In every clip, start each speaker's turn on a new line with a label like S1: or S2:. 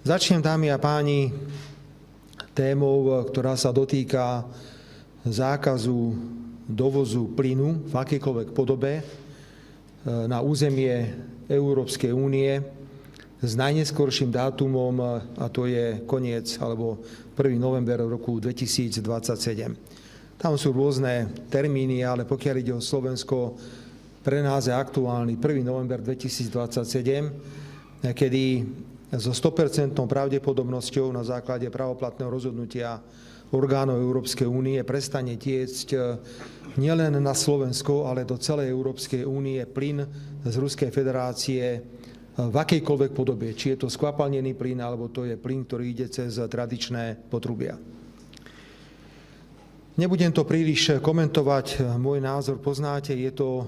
S1: Začnem, dámy a páni, témou, ktorá sa dotýka zákazu dovozu plynu v akejkoľvek podobe na územie Európskej únie s najneskorším dátumom, a to je koniec alebo 1. november roku 2027. Tam sú rôzne termíny, ale pokiaľ ide o Slovensko, pre nás je aktuálny 1. november 2027, kedy so 100% pravdepodobnosťou na základe právoplatného rozhodnutia orgánov Európskej únie prestane tiecť nielen na Slovensko, ale do celej Európskej únie plyn z Ruskej federácie v akejkoľvek podobe. Či je to skvapalnený plyn, alebo to je plyn, ktorý ide cez tradičné potrubia. Nebudem to príliš komentovať, môj názor poznáte, je to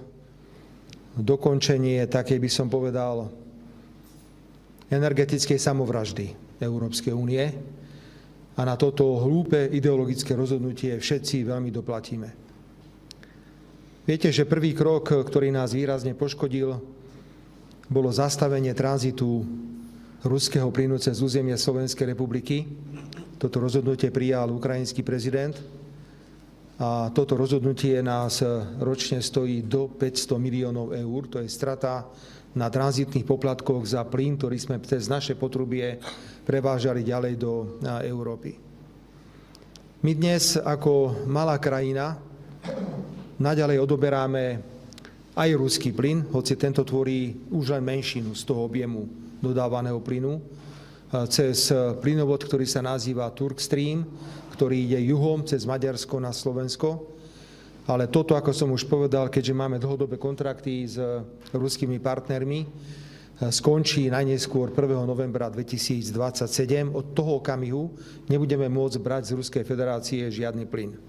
S1: dokončenie takej, by som povedal, energetickej samovraždy Európskej únie a na toto hlúpe ideologické rozhodnutie všetci veľmi doplatíme. Viete, že prvý krok, ktorý nás výrazne poškodil, bolo zastavenie tranzitu ruského plynu cez územie Slovenskej republiky. Toto rozhodnutie prijal ukrajinský prezident a toto rozhodnutie nás ročne stojí do 500 miliónov eur. To je strata na tranzitných poplatkoch za plyn, ktorý sme cez naše potrubie prevážali ďalej do Európy. My dnes ako malá krajina naďalej odoberáme aj ruský plyn, hoci tento tvorí už len menšinu z toho objemu dodávaného plynu, cez plynovod, ktorý sa nazýva Turkstream, ktorý ide juhom cez Maďarsko na Slovensko. Ale toto, ako som už povedal, keďže máme dlhodobé kontrakty s ruskými partnermi, skončí najneskôr 1. novembra 2027. Od toho okamihu nebudeme môcť brať z Ruskej federácie žiadny plyn.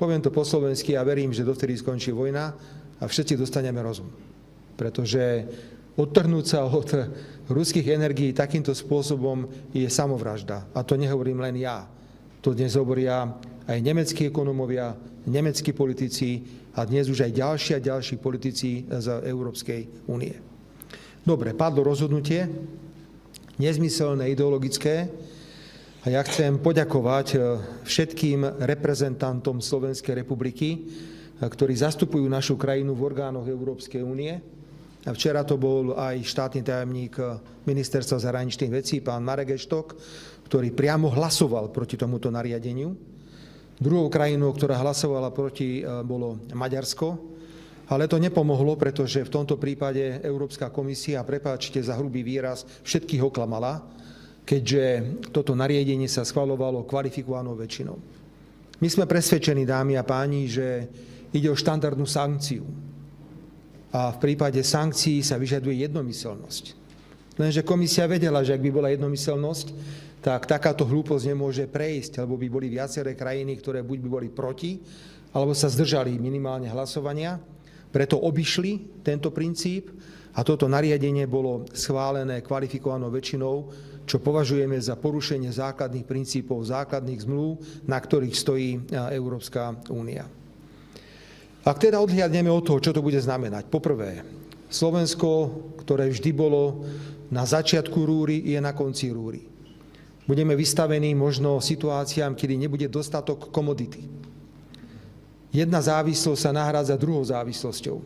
S1: Poviem to po slovensky a verím, že dovtedy skončí vojna a všetci dostaneme rozum. Pretože odtrhnúť sa od ruských energií takýmto spôsobom je samovražda. A to nehovorím len ja. To dnes hovoria aj nemeckí ekonomovia, nemeckí politici a dnes už aj ďalší a ďalší politici z Európskej únie. Dobre, padlo rozhodnutie, nezmyselné, ideologické, a ja chcem poďakovať všetkým reprezentantom Slovenskej republiky, ktorí zastupujú našu krajinu v orgánoch Európskej únie. A včera to bol aj štátny tajomník Ministerstva zahraničných vecí, pán Marek Eštok, ktorý priamo hlasoval proti tomuto nariadeniu. Druhou krajinou, ktorá hlasovala proti, bolo Maďarsko, ale to nepomohlo, pretože v tomto prípade Európska komisia, prepáčte za hrubý výraz, všetkých oklamala, keďže toto nariadenie sa schvaľovalo kvalifikovanou väčšinou. My sme presvedčení, dámy a páni, že ide o štandardnú sankciu. A v prípade sankcií sa vyžaduje jednomyseľnosť. Lenže komisia vedela, že ak by bola jednomyseľnosť, tak takáto hlúposť nemôže prejsť, lebo by boli viaceré krajiny, ktoré buď by boli proti, alebo sa zdržali minimálne hlasovania. Preto obišli tento princíp a toto nariadenie bolo schválené kvalifikovanou väčšinou, čo považujeme za porušenie základných princípov, základných zmluv, na ktorých stojí Európska únia. Ak teda odhliadneme od toho, čo to bude znamenať. Poprvé, Slovensko, ktoré vždy bolo na začiatku rúry, je na konci rúry. Budeme vystavení možno situáciám, kedy nebude dostatok komodity. Jedna závislosť sa nahrádza druhou závislosťou.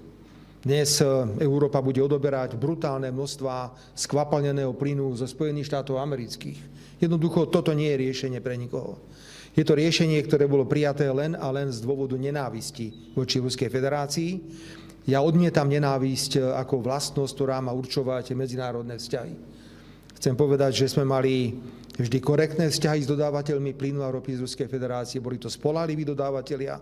S1: Dnes Európa bude odoberať brutálne množstvá skvapalneného plynu zo Spojených štátov amerických. Jednoducho toto nie je riešenie pre nikoho. Je to riešenie, ktoré bolo prijaté len a len z dôvodu nenávisti voči Ruskej federácii. Ja odmietam nenávisť ako vlastnosť, ktorá má určovať medzinárodné vzťahy. Chcem povedať, že sme mali vždy korektné vzťahy s dodávateľmi plynu a ropy z Ruskej federácie. Boli to spoľahliví dodávateľia.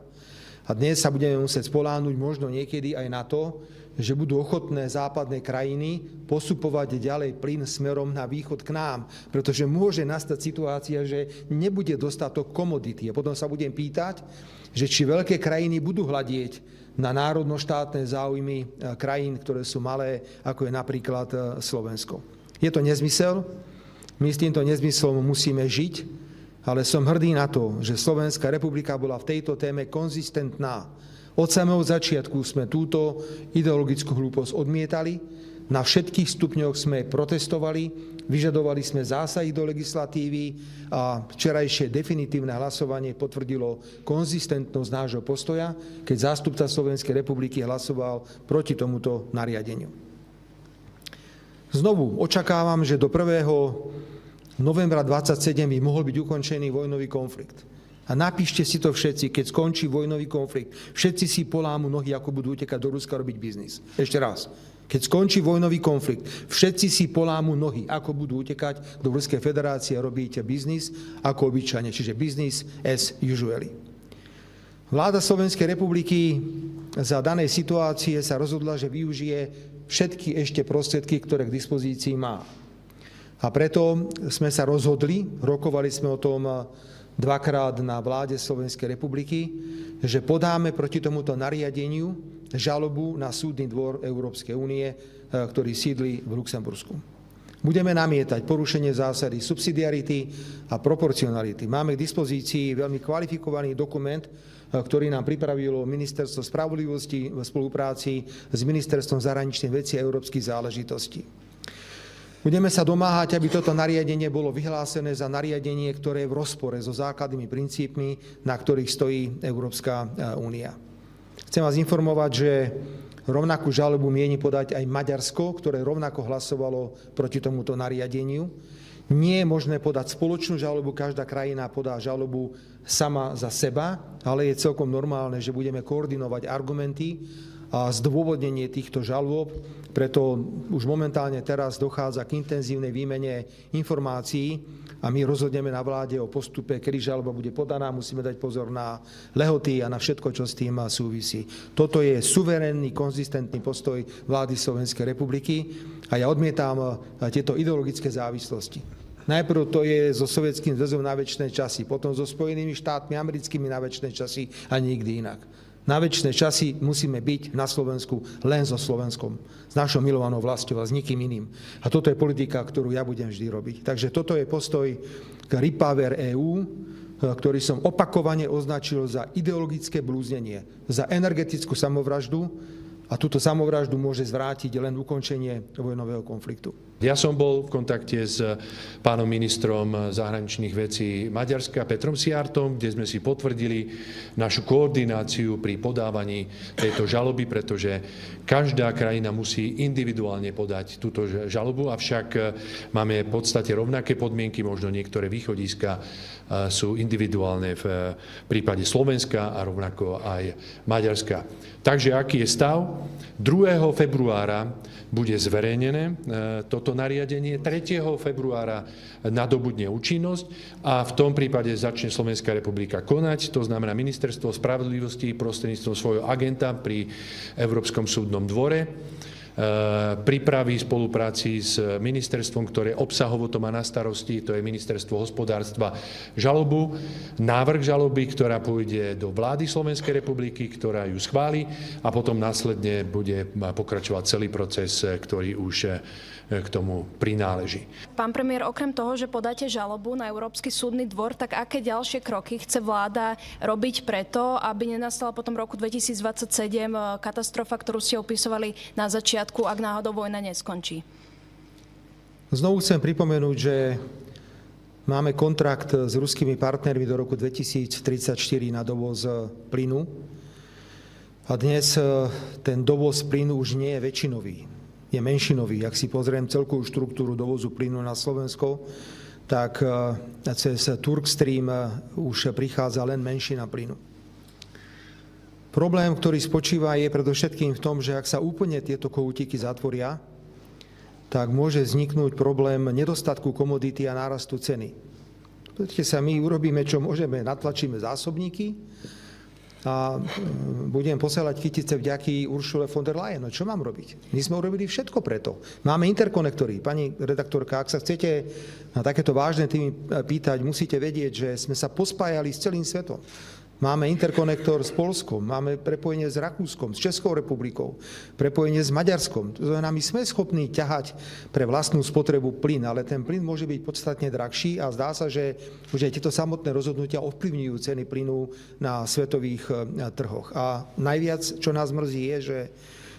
S1: A dnes sa budeme musieť spoľahnúť možno niekedy aj na to, že budú ochotné západné krajiny postupovať ďalej plyn smerom na východ k nám. Pretože môže nastať situácia, že nebude dostatok komodity. A potom sa budem pýtať, že či veľké krajiny budú hľadieť na národno-štátne záujmy krajín, ktoré sú malé, ako je napríklad Slovensko. Je to nezmysel. My s týmto nezmyslom musíme žiť, ale som hrdý na to, že Slovenská republika bola v tejto téme konzistentná. Od samého začiatku sme túto ideologickú hlúposť odmietali. Na všetkých stupňoch sme protestovali, vyžadovali sme zásahy do legislatívy a včerajšie definitívne hlasovanie potvrdilo konzistentnosť nášho postoja, keď zástupca Slovenskej republiky hlasoval proti tomuto nariadeniu. Znovu očakávam, že do 1. novembra 27 by mohol byť ukončený vojnový konflikt. A napíšte si to všetci, keď skončí vojnový konflikt, všetci si polámu nohy, ako budú utekať do Ruska robiť biznis. Ešte raz. Keď skončí vojnový konflikt, všetci si polámu nohy, ako budú utekať do Ruskej federácie a robiť biznis ako obyčajne, čiže business as usually. Vláda Slovenskej republiky za danej situácie sa rozhodla, že využije všetky ešte prostriedky, ktoré k dispozícii má. A preto sme sa rozhodli, rokovali sme o tom dvakrát na vláde Slovenskej republiky, že podáme proti tomuto nariadeniu žalobu na Súdny dvor Európskej únie, ktorý sídli v Luxembursku. Budeme namietať porušenie zásady subsidiarity a proporcionality. Máme k dispozícii veľmi kvalifikovaný dokument, ktorý nám pripravilo Ministerstvo spravodlivosti v spolupráci s Ministerstvom zahraničných vecí a európskych záležitostí. Budeme sa domáhať, aby toto nariadenie bolo vyhlásené za nariadenie, ktoré je v rozpore so základnými princípmi, na ktorých stojí Európska únia. Chcem vás informovať, že rovnakú žalobu mieni podať aj Maďarsko, ktoré rovnako hlasovalo proti tomuto nariadeniu. Nie je možné podať spoločnú žalobu, každá krajina podá žalobu sama za seba, ale je celkom normálne, že budeme koordinovať argumenty a zdôvodnenie týchto žalôb, preto už momentálne teraz dochádza k intenzívnej výmene informácií a my rozhodneme na vláde o postupe, kedy žaloba bude podaná, musíme dať pozor na lehoty a na všetko, čo s tým súvisí. Toto je suverénny, konzistentný postoj vlády Slovenskej republiky a ja odmietam tieto ideologické závislosti. Najprv to je so Sovietským zväzom na večné časy, potom so Spojenými štátmi americkými na večné časy a nikdy inak. Na večné časy musíme byť na Slovensku len so Slovenskom, s našou milovanou vlastou a s nikým iným. A toto je politika, ktorú ja budem vždy robiť. Takže toto je postoj k Repower EU, ktorý som opakovane označil za ideologické blúznenie, za energetickú samovraždu a túto samovraždu môže zvrátiť len ukončenie vojnového konfliktu.
S2: Ja som bol v kontakte s pánom ministrom zahraničných vecí Maďarska Petrom Siartom, kde sme si potvrdili našu koordináciu pri podávaní tejto žaloby, pretože každá krajina musí individuálne podať túto žalobu, avšak máme v podstate rovnaké podmienky, možno niektoré východiska sú individuálne v prípade Slovenska a rovnako aj Maďarska. Takže aký je stav? 2. februára bude zverejnené toto nariadenie, 3. februára nadobudne účinnosť a v tom prípade začne Slovenská republika konať, to znamená Ministerstvo spravodlivosti prostredníctvom svojho agenta pri Európskom súdnom dvore pripraví v spolupráci s ministerstvom, ktoré obsahovo to má na starosti, to je Ministerstvo hospodárstva, žalobu, návrh žaloby, ktorá pôjde do vlády Slovenskej republiky, ktorá ju schváli a potom následne bude pokračovať celý proces, ktorý už k tomu prináleží. Pán
S3: premiér, okrem toho, že podáte žalobu na Európsky súdny dvor, tak aké ďalšie kroky chce vláda robiť preto, aby nenastala potom roku 2027 katastrofa, ktorú ste opisovali na začiatku, ak náhodou vojna neskončí?
S1: Znovu chcem pripomenúť, že máme kontrakt s ruskými partnermi do roku 2034 na dovoz plynu a dnes ten dovoz plynu už nie je väčšinový. Je menšinový. Ak si pozriem celkovú štruktúru dovozu plynu na Slovensko, tak cez Turkstream už prichádza len menšina plynu. Problém, ktorý spočíva, je predovšetkým v tom, že ak sa úplne tieto kohútiky zatvoria, tak môže vzniknúť problém nedostatku komodity a nárastu ceny. Poďte sa, my urobíme, čo môžeme, natlačíme zásobníky a budem posielať kytice vďaky Ursule von der Leyen. No čo mám robiť? My sme urobili všetko preto. Máme interkonektory. Pani redaktorka, ak sa chcete na takéto vážne témy pýtať, musíte vedieť, že sme sa pospájali s celým svetom. Máme interkonektor s Poľskom, máme prepojenie s Rakúskom, s Českou republikou, prepojenie s Maďarskom. To znamená, my sme schopní ťahať pre vlastnú spotrebu plyn, ale ten plyn môže byť podstatne drahší a zdá sa, že už aj tieto samotné rozhodnutia ovplyvňujú ceny plynu na svetových trhoch. A najviac, čo nás mrzí, je, že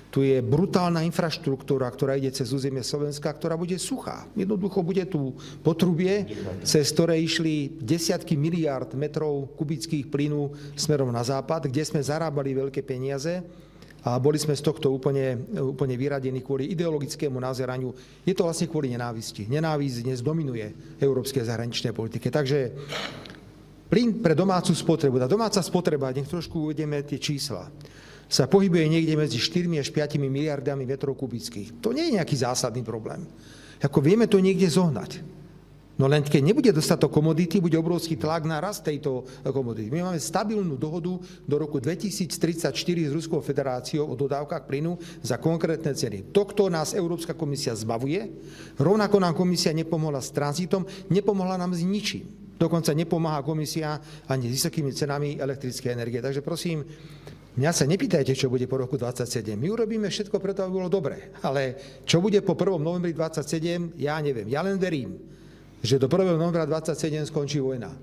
S1: Tu je brutálna infraštruktúra, ktorá ide cez územie Slovenska, ktorá bude suchá. Jednoducho bude tu potrubie, cez ktoré išli desiatky miliárd metrov kubických plynu smerom na západ, kde sme zarábali veľké peniaze a boli sme z tohto úplne vyradení kvôli ideologickému nazeraniu. Je to vlastne kvôli nenávisti. Nenávisť dnes dominuje európskej zahraničnej politike. Takže plyn pre domácu spotrebu. Tá domáca spotreba, nech trošku uvedeme tie čísla, sa pohybuje niekde medzi 4 až 5 miliardami metrov kubických. To nie je nejaký zásadný problém. Ako vieme to niekde zohnať. No len keď nebude dostatok komodity, bude obrovský tlak na rast tejto komodity. My máme stabilnú dohodu do roku 2034 s Ruskou federáciou o dodávkach plynu za konkrétne ceny. Tohto nás Európska komisia zbavuje. Rovnako nám komisia nepomohla s tranzitom, nepomohla nám s ničím. Dokonca nepomáha komisia ani s vysokými cenami elektrickej energie. Takže prosím, mňa sa nepýtajte, čo bude po roku 27. My urobíme všetko preto, aby bolo dobre. Ale čo bude po 1. novembri 27, ja neviem. Ja len verím, že do 1. novembra 27 skončí vojna.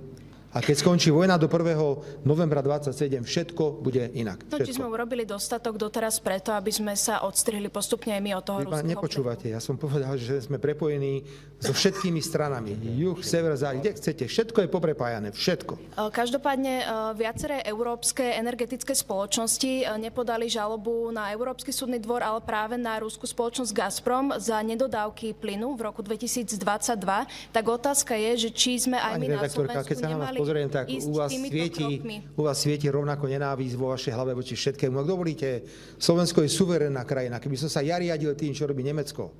S1: A keď skončí vojna do 1. novembra 27, všetko bude inak.
S3: No, či sme urobili dostatok doteraz preto, aby sme sa odstrihli postupne aj my od toho ruského
S1: Nepočúvate, ja som povedal, že sme prepojení so všetkými stranami. Juh, sever, západ, kde chcete. Všetko je poprepájané, všetko.
S3: Každopádne viaceré európske energetické spoločnosti nepodali žalobu na Európsky súdny dvor, ale práve na ruskú spoločnosť Gazprom za nedodávky plynu v roku 2022. Tak otázka je, že či sme aj my na Slovensku nemali
S1: pozriem, tak
S3: ísť
S1: u vás svieti rovnako nenávisť vo vašej hlave voči všetkému. Ak dovolíte, Slovensko je suverénna krajina. Keby som sa ja riadil tým, čo robí Nemecko,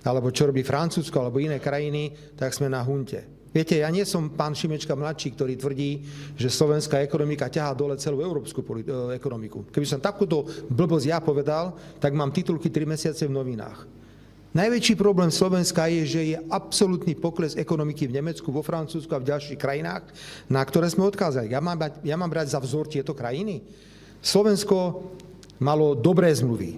S1: alebo čo robí Francúzsko, alebo iné krajiny, tak sme na hunte. Viete, ja nie som pán Šimečka mladší, ktorý tvrdí, že slovenská ekonomika ťahá dole celú európsku ekonomiku. Keby som takúto blbosť ja povedal, tak mám titulky 3 mesiace v novinách. Najväčší problém Slovenska je, že je absolútny pokles ekonomiky v Nemecku, vo Francúzsku a v ďalších krajinách, na ktoré sme odkázali. Ja mám brať za vzor tieto krajiny. Slovensko malo dobré zmluvy.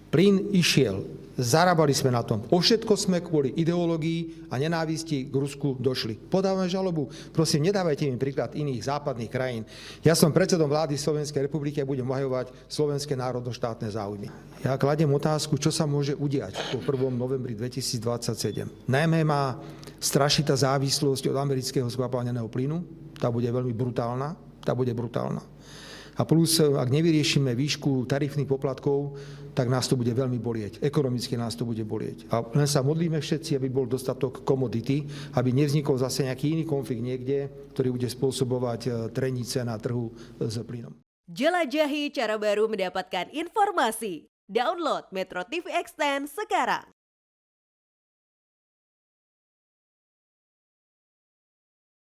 S1: Plyn išiel. Zarábali sme na tom. O všetko sme kvôli ideológii a nenávisti k Rusku došli. Podávame žalobu. Prosím, nedávajte mi príklad iných západných krajín. Ja som predsedom vlády Slovenskej republiky a budem obhajovať slovenské národno-štátne záujmy. Ja kladiem otázku, čo sa môže udiať po 1. novembri 2027. Najmä má strašiť tá závislosť od amerického skvapalneného plynu. Tá bude veľmi brutálna. A plus, ak nevyriešime výšku tarifných poplatkov, tak nás to bude veľmi bolieť. Ekonomicky nás to bude bolieť. A len sa modlíme všetci, aby bol dostatok komodity, aby nevznikol zase nejaký iný konflikt niekde, ktorý bude spôsobovať trenice na trhu s plynom.
S4: Jelajahi cara baru mendapatkan informasi. Download Metro TV Extend sekarang.